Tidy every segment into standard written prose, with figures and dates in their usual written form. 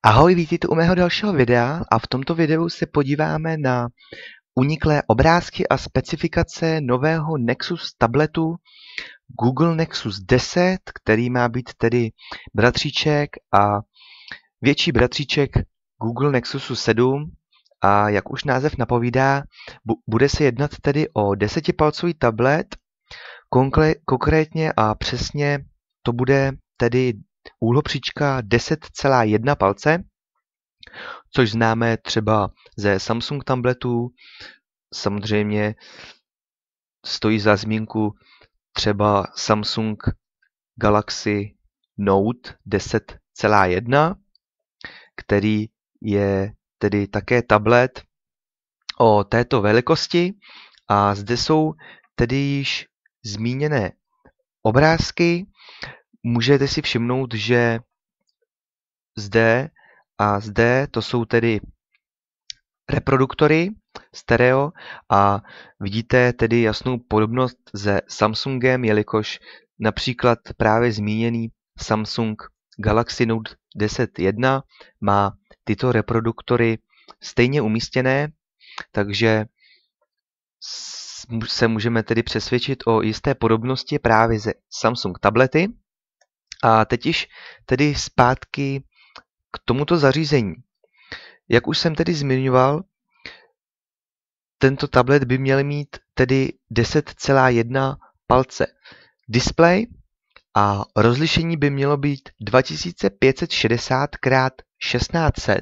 Ahoj, vítejte u mého dalšího videa a v tomto videu se podíváme na uniklé obrázky a specifikace nového Nexus tabletu Google Nexus 10, který má být tedy bratříček a větší bratříček Google Nexusu 7 a jak už název napovídá, bude se jednat tedy o 10palcový tablet, konkrétně a přesně to bude tedy úhlopříčka 10,1 palce, což známe třeba ze Samsung tabletů. Samozřejmě stojí za zmínku třeba Samsung Galaxy Note 10,1, který je tedy také tablet o této velikosti a zde jsou tedy již zmíněné obrázky. Můžete si všimnout, že zde a zde to jsou tedy reproduktory stereo a vidíte tedy jasnou podobnost se Samsungem, jelikož například právě zmíněný Samsung Galaxy Note 10.1 má tyto reproduktory stejně umístěné, takže se můžeme tedy přesvědčit o jisté podobnosti právě ze Samsung tablety. A teď již tedy zpátky k tomuto zařízení. Jak už jsem tedy zmiňoval, tento tablet by měl mít tedy 10,1 palce displej a rozlišení by mělo být 2560x1600,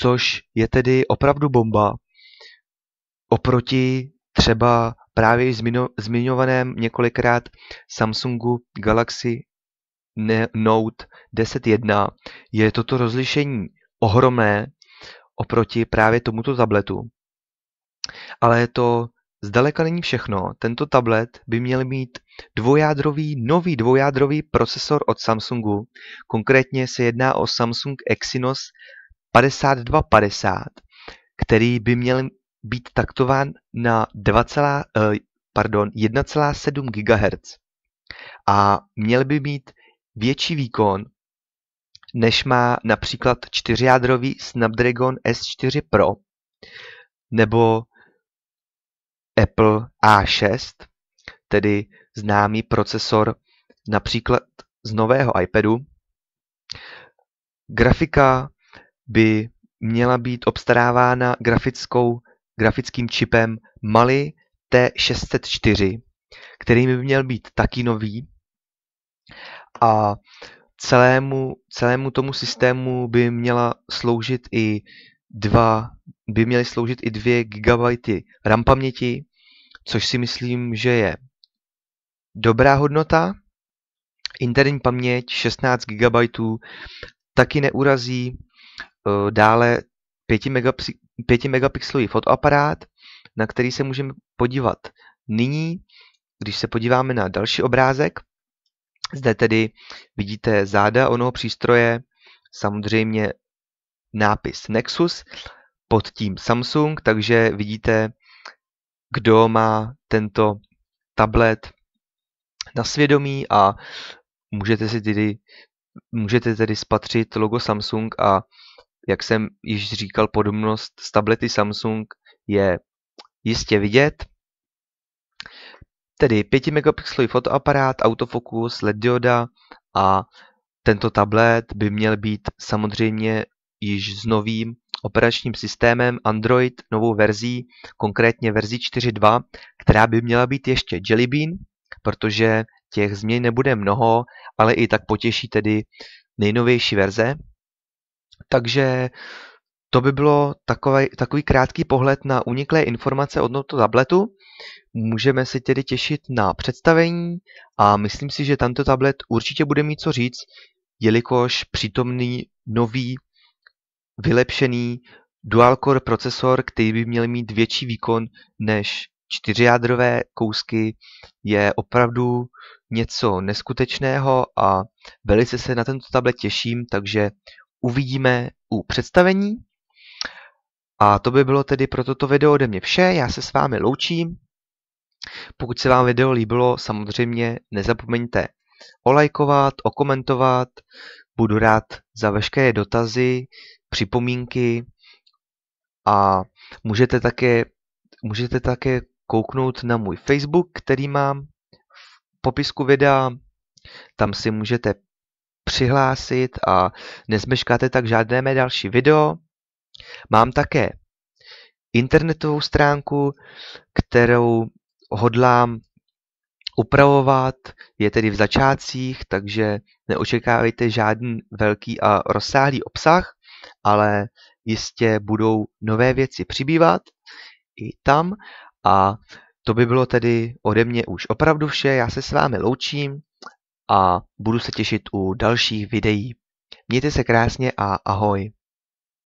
což je tedy opravdu bomba oproti třeba právě zmiňovaném několikrát Samsungu Galaxy Note 10.1 je toto rozlišení ohromné oproti právě tomuto tabletu. Ale to zdaleka není všechno. Tento tablet by měl mít nový dvojjádrový procesor od Samsungu. Konkrétně se jedná o Samsung Exynos 5250, který by měl být taktován na 1,7 GHz a měl by mít větší výkon, než má například čtyřjádrový Snapdragon S4 Pro nebo Apple A6, tedy známý procesor například z nového iPadu. Grafika by měla být obstarávána grafickým čipem Mali T604, který by měl být taky nový. A celému tomu systému by měly sloužit i 2 GB RAM paměti, což si myslím, že je dobrá hodnota. Interní paměť 16 GB taky neurazí. Dále 5 megapixelový fotoaparát, na který se můžeme podívat nyní, když se podíváme na další obrázek. Zde tedy vidíte záda onoho přístroje, samozřejmě nápis Nexus, pod tím Samsung, takže vidíte, kdo má tento tablet na svědomí a můžete tedy spatřit logo Samsung a jak jsem již říkal, podobnost s tablety Samsung je jistě vidět. Tedy 5 megapixelový fotoaparát, autofokus, LED dioda a tento tablet by měl být samozřejmě již s novým operačním systémem Android, novou verzí, konkrétně verzí 4.2, která by měla být ještě Jelly Bean, protože těch změn nebude mnoho, ale i tak potěší tedy nejnovější verze. Takže to by bylo takový krátký pohled na uniklé informace od tohoto tabletu. Můžeme se tedy těšit na představení a myslím si, že tento tablet určitě bude mít co říct, jelikož přítomný nový vylepšený dual-core procesor, který by měl mít větší výkon než čtyřjádrové kousky, je opravdu něco neskutečného a velice se na tento tablet těším, takže uvidíme u představení. A to by bylo tedy pro toto video ode mě vše, já se s vámi loučím. Pokud se vám video líbilo, samozřejmě nezapomeňte olajkovat, okomentovat, Budu rád za veškeré dotazy, připomínky a můžete také kouknout na můj Facebook, který mám v popisku videa. Tam si můžete přihlásit a nezmeškáte tak žádné mé další video. Mám také internetovou stránku, kterou hodlám upravovat, je tedy v začátcích, takže neočekávejte žádný velký a rozsáhlý obsah, ale jistě budou nové věci přibývat i tam a to by bylo tedy ode mě už opravdu vše. Já se s vámi loučím a budu se těšit u dalších videí. Mějte se krásně a ahoj.